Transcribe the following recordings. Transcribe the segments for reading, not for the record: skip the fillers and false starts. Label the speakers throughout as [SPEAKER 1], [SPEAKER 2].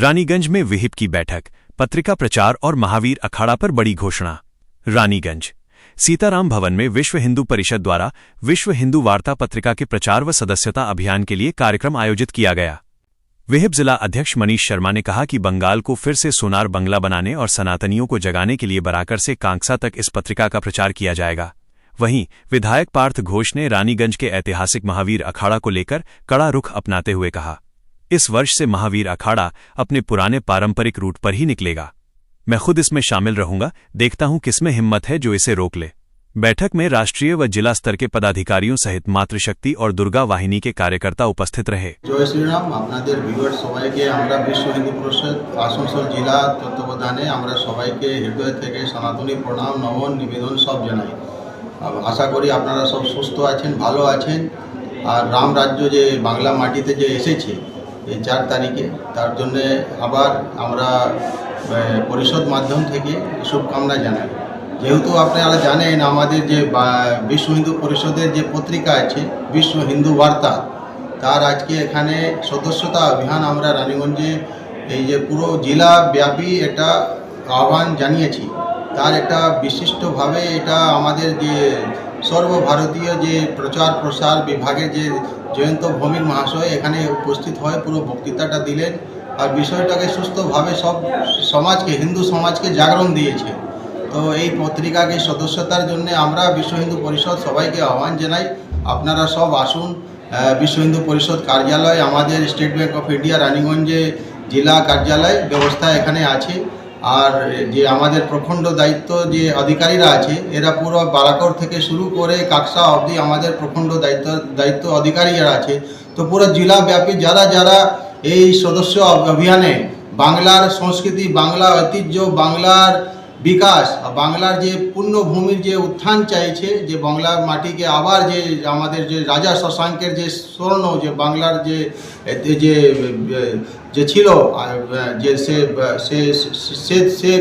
[SPEAKER 1] रानीगंज में विहिप की बैठक, पत्रिका प्रचार और महावीर अखाड़ा पर बड़ी घोषणा। रानीगंज सीताराम भवन में विश्व हिंदू परिषद द्वारा विश्व हिंदू वार्ता पत्रिका के प्रचार व सदस्यता अभियान के लिए कार्यक्रम आयोजित किया गया। विहिप जिला अध्यक्ष मनीष शर्मा ने कहा कि बंगाल को फिर से सोनार बंगला बनाने और सनातनियों को जगाने के लिए बराकर से कांगसा तक इस पत्रिका का प्रचार किया जाएगा। वहीं विधायक पार्थ घोष ने रानीगंज के ऐतिहासिक महावीर अखाड़ा को लेकर कड़ा रुख अपनाते हुए कहा, इस वर्ष से महावीर अखाड़ा अपने पुराने पारंपरिक रूट पर ही निकलेगा। मैं खुद इसमें शामिल रहूंगा, देखता हूं किसमें हिम्मत है जो इसे रोक ले। बैठक में राष्ट्रीय व जिला स्तर के पदाधिकारियों सहित मातृशक्ति और दुर्गा वाहिनी के कार्यकर्ता उपस्थित रहे।
[SPEAKER 2] जय श्रीराम। আপনাদের ভিউয়ার সবাইকে আমরা বিশ্ব হিন্দু পরিষদ আসানসোল জেলা তত্ত্বাবধানে আমরা সবাইকে হৃদয় থেকে সনাতনী প্রণাম নমন নিবেদন সব জানাই। আশা করি আপনারা সব সুস্থ আছেন, ভালো আছেন। আর রাম রাজ্য যে বাংলা মাটিতে যে এসেছে এই 4 তারিখে, তার জন্য আবার আমরা পরিষদ মাধ্যম থেকে শুভকামনা জানাই। যেহেতু আপনারা জানেন আমাদের যে বিশ্ব হিন্দু পরিষদের যে পত্রিকা আছে বিশ্ব হিন্দু বার্তা, তার আজকে এখানে সদস্যতা অভিযান আমরা রানীগঞ্জে এই যে পুরো জেলা ব্যাপী একটা আহ্বান জানিয়েছি। তার একটা বিশিষ্টভাবে এটা আমাদের যে সর্বভারতীয় যে প্রচার প্রসার বিভাগের যে জয়ন্ত ভৌমিক মহাশয় এখানে উপস্থিত হয়ে পুরো বক্তৃতাটা দিলেন আর বিষয়টাকে সুস্থভাবে সব সমাজকে হিন্দু সমাজকে জাগরণ দিয়েছে। তো এই পত্রিকাকে সদস্যতার জন্য আমরা বিশ্ব হিন্দু পরিষদ সবাইকে আহ্বান জানাই, আপনারা সব আসুন। বিশ্ব হিন্দু পরিষদ কার্যালয় আমাদের স্টেট ব্যাংক অফ ইন্ডিয়া রানীগঞ্জে জেলা কার্যালয় ব্যবস্থা এখানে আছে। আর যে আমাদের প্রখণ্ড দায়িত্ব যে অধিকারীরা আছে এরা পুরো বারাকর থেকে শুরু করে কাকসা অবধি আমাদের প্রখণ্ড দায়িত্ব অধিকারীরা আছে। তো পুরো জেলা ব্যাপী যারা যারা এই সদস্য অভিযানে বাংলার সংস্কৃতি, বাংলা ঐতিহ্য, বাংলার বিকাশ, বাংলার যে পুণ্যভূমির যে উত্থান চাইছে, যে বাংলার মাটিকে আবার যে আমাদের যে রাজা শশাঙ্কের যে স্বর্ণ যে বাংলার যে যে ছিল যে সে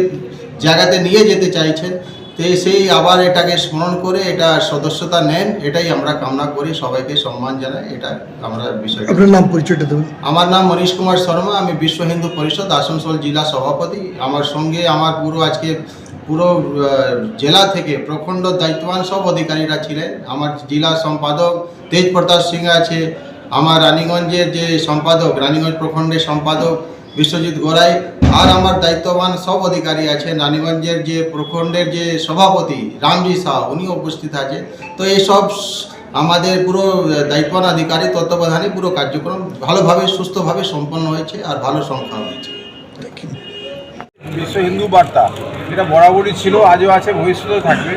[SPEAKER 2] জায়গাতে নিয়ে যেতে চাইছেন, তো সেই আবার এটাকে স্মরণ করে এটা সদস্যতা নেন, এটাই আমরা কামনা করি। সবাইকে সম্মান জানাই, এটা আমরা বিষয়।
[SPEAKER 3] আপনার নাম পরিচয়টা দেবেন?
[SPEAKER 2] আমার নাম মনীশ কুমার শর্মা, আমি বিশ্ব হিন্দু পরিষদ আসানসোল জেলা সভাপতি। আমার সঙ্গে আমার আজকে পুরো জেলা থেকে প্রখণ্ড দায়িত্ববান সব অধিকারীরা ছিলেন। আমার জেলা সম্পাদক তেজ প্রতাপ সিং আছে, আমার রানীগঞ্জের যে সম্পাদক, রানীগঞ্জ প্রখণ্ডের সম্পাদক বিশ্বজিৎ গোড়াই, আর আমার দায়িত্ববান সব অধিকারী আছেন। রানীগঞ্জের যে প্রখণ্ডের যে সভাপতি রামজি শাহ উনি উপস্থিত আছেন। তো এইসব আমাদের পুরো দায়িত্ববান অধিকারী তত্ত্বাবধানে পুরো কার্যক্রম ভালোভাবে সুস্থভাবে সম্পন্ন হয়েছে আর ভালো সংখ্যা হয়েছে।
[SPEAKER 4] বিশ্ব হিন্দু বার্তা এটা বরাবরই ছিল, আজও আছে, ভবিষ্যতেও থাকবে।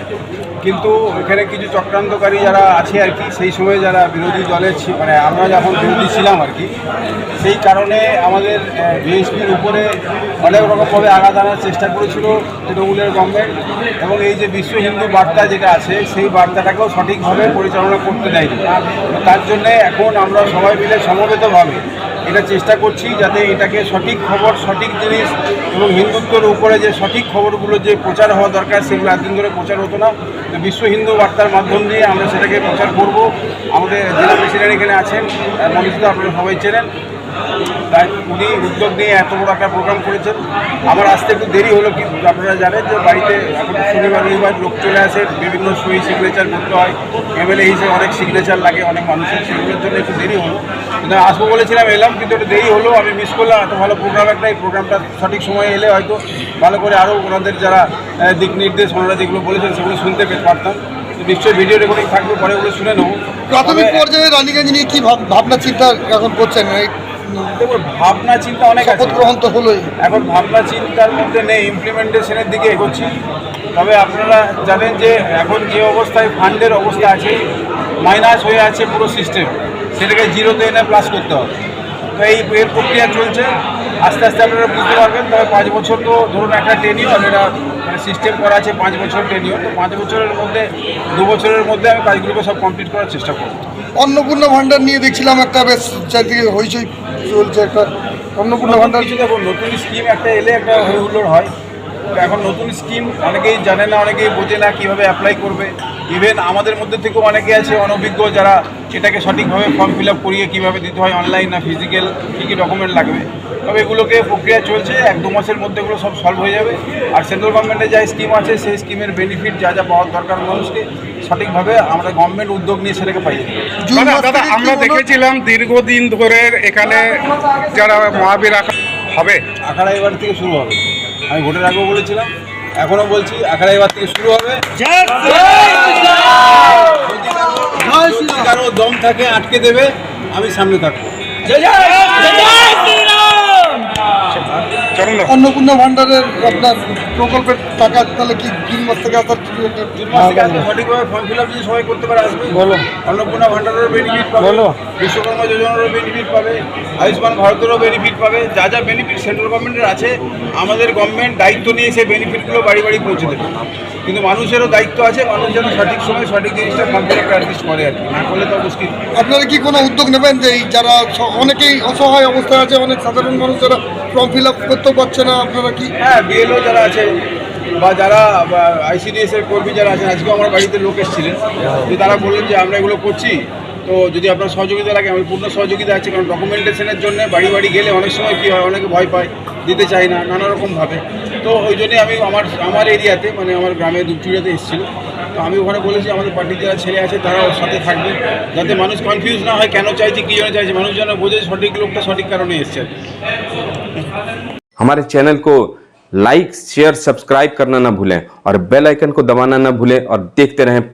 [SPEAKER 4] কিন্তু এখানে কিছু চক্রান্তকারী যারা আছে আর কি, সেই সময় যারা বিরোধী দলের মানে আমরা যখন বিরোধী ছিলাম আর কি, সেই কারণে আমাদের বিএসপির উপরে অনেক রকমভাবে আঘাত আনার চেষ্টা করেছিল তৃণমূলের গভর্নমেন্ট। এবং এই যে বিশ্ব হিন্দু বার্তা যেটা আছে সেই বার্তাটাকেও সঠিকভাবে পরিচালনা করতে দেয়নি। তার জন্যে এখন আমরা সবাই মিলে সমবেতভাবে এটা চেষ্টা করছি যাতে এটাকে সঠিক খবর, সঠিক জিনিস এবং হিন্দুত্বের উপরে যে সঠিক খবরগুলো যে প্রচার হওয়া দরকার সেগুলো একদিন ধরে প্রচার হতো না। তো বিশ্ব হিন্দু বার্তার মাধ্যম দিয়ে আমরা সেটাকে প্রচার করব। আমাদের জেলা প্রেসিডেন্ট এখানে আছেন, মনীষদা আপনারা সবাই চেনেন, তাই উনি উদ্যোগ নিয়ে এত বড় একটা প্রোগ্রাম করেছেন। আমার আসতে একটু দেরি হলো, কিন্তু আপনারা জানেন যে বাড়িতে এখন শনিবার রবিবার লোক চলে আসে, বিভিন্ন সই সিগনেচার করতে হয়, এমএলএ হিসেবে অনেক সিগনেচার লাগে অনেক মানুষের, সেগুলোর জন্য একটু দেরি হলো। কিন্তু আসবো বলেছিলাম, এলাম, কিন্তু একটু দেরি হলো, আমি মিস করলাম। এত ভালো প্রোগ্রাম একটা, এই প্রোগ্রামটা সঠিক সময়ে এলে হয়তো ভালো করে আরও ওনাদের যারা দিক নির্দেশ ওনারা যেগুলো বলেছেন সেগুলো শুনতে পারতাম। নিশ্চয়ই ভিডিও রেকর্ডিং থাকবে, পরে ওগুলো শুনে নেব।
[SPEAKER 3] প্রাথমিক পর্যায়ে রানীগঞ্জ নিয়ে কি ভাবনা চিন্তা এখন করছেন?
[SPEAKER 4] দেখুন, ভাবনা চিন্তা অনেক আছে,
[SPEAKER 3] গ্রহণ তো হলোই,
[SPEAKER 4] এখন ভাবনা চিন্তার মধ্যে নেই, ইমপ্লিমেন্টেশনের দিকে এগোচ্ছি। তবে আপনারা জানেন যে এখন যে অবস্থায় ফান্ডের অবস্থা আছে, মাইনাস হয়ে আছে পুরো সিস্টেম, সেটাকে জিরোতে এনে প্লাস করতে হবে। তো এর প্রক্রিয়া চলছে, আস্তে আস্তে আপনারা বুঝতে পারবেন। তবে 5 বছর তো ধরুন একটা টেনিওর, এটা মানে সিস্টেম করা আছে 5 বছর টেনিওর। তো 5 বছরের মধ্যে 2 বছরের মধ্যে আমি কাজগুলোকে সব কমপ্লিট করার চেষ্টা করব।
[SPEAKER 3] অন্নপূর্ণা ভাণ্ডার নিয়ে দেখছিলাম একটা বেশ চারদিকে হইচই চলছে, একটা অন্নপূর্ণা ভাণ্ডার
[SPEAKER 4] কিছু দেখুন, নতুন স্কিম একটা এলে একটা হই হুল্লোড় হয়। এখন নতুন স্কিম অনেকেই জানে না, অনেকেই বোঝে না কীভাবে অ্যাপ্লাই করবে। ইভেন আমাদের মধ্যে থেকেও অনেকে আছে অনভিজ্ঞ, যারা এটাকে সঠিকভাবে ফর্ম ফিল আপ করিয়ে কীভাবে দিতে হয়, অনলাইন না ফিজিক্যাল, কী কী ডকুমেন্ট লাগবে। তবে এগুলোকে প্রক্রিয়া চলছে, 1-2 মাসের মধ্যে এগুলো সব সলভ হয়ে যাবে। আর সেন্ট্রাল গভর্নমেন্টের যা স্কিম আছে সেই স্কিমের বেনিফিট যা যা পাওয়ার দরকার মানুষকে সঠিকভাবে আমরা গভর্নমেন্ট উদ্যোগ নিয়ে সেটাকে পাইয়ে দেবো।
[SPEAKER 5] দাদা আমরা দেখেছিলাম দীর্ঘদিন ধরে এখানে যারা মহাবীর হবে,
[SPEAKER 4] আখাড়া এবার থেকে শুরু হবে। আমি ভোটের আগেও বলেছিলাম, এখনও বলছি, আখাড়া এবার থেকে শুরু হবে। যদি কারো দম থাকে আটকে দেবে, আমি সামনে থাকবো।
[SPEAKER 3] অন্নপূর্ণা ভান্ডারের আপনার প্রকল্পের টাকা তাহলে কি 3 মাস থেকে আসার কিছু একটা
[SPEAKER 4] 3 মাস থেকে আসবে, সঠিকভাবে ফর্ম ফিল আপ যদি সবাই করতে পারে আসবে। অন্নপূর্ণা ভান্ডারেরও বেনিফিট পাবে, বিশ্বকর্মা যোজনারও বেনিফিট পাবে, আয়ুষ্মান ভারতেরও বেনিফিট পাবে। যা যা বেনিফিট সেন্ট্রাল গভর্নমেন্টের আছে, আমাদের গভর্নমেন্ট দায়িত্ব নিয়ে সেই বেনিফিটগুলো বাড়ি বাড়ি পৌঁছে দেবে। কিন্তু মানুষেরও দায়িত্ব আছে, মানুষ যেন সঠিক সময় সঠিক জিনিসটা ফর্ম ফিল আপটা অ্যাটলিস্ট করে আর কি, না করলে তো মুশকিল।
[SPEAKER 3] আপনারা কি কোনো উদ্যোগ নেবেন যে এই যারা অনেকেই অসহায় অবস্থায় আছে, অনেক সাধারণ মানুষ যারা ফর্ম ফিল আপ করতে পারছে না, আপনারা কি?
[SPEAKER 4] হ্যাঁ, বিএলও যারা আছে বা যারা আইসিডিএস এর কর্মী যারা আছেন, আজকেও আমার বাড়িতে লোক এসেছিলেন, তো তারা বললেন যে আমরা এগুলো করছি, তো যদি আপনার সহযোগিতা লাগে, আমার পূর্ণ সহযোগিতা আছে। কারণ ডকুমেন্টেশনের জন্য বাড়ি বাড়ি গেলে অনেক সময় কী হয়, অনেকে ভয় পায়, দিতে চায় না নানা রকমভাবে। তো ওই জন্যে আমি আমার এরিয়াতে, মানে আমার গ্রামে দুপচুড়িয়াতে এসেছিলো, তো আমি ওখানে বলেছি আমাদের পার্টির যারা ছেলে আছে তারা ওর সাথে থাকবে, যাতে মানুষ কনফিউজ না হয় কেন চাইছে, কী জন্য চাইছে, মানুষ যেন বোঝে সঠিক লোকটা সঠিক কারণে এসছে।
[SPEAKER 6] हमारे चैनल को लाइक शेयर सब्सक्राइब करना ना भूलें और बेल आइकन को दबाना ना भूलें और देखते रहें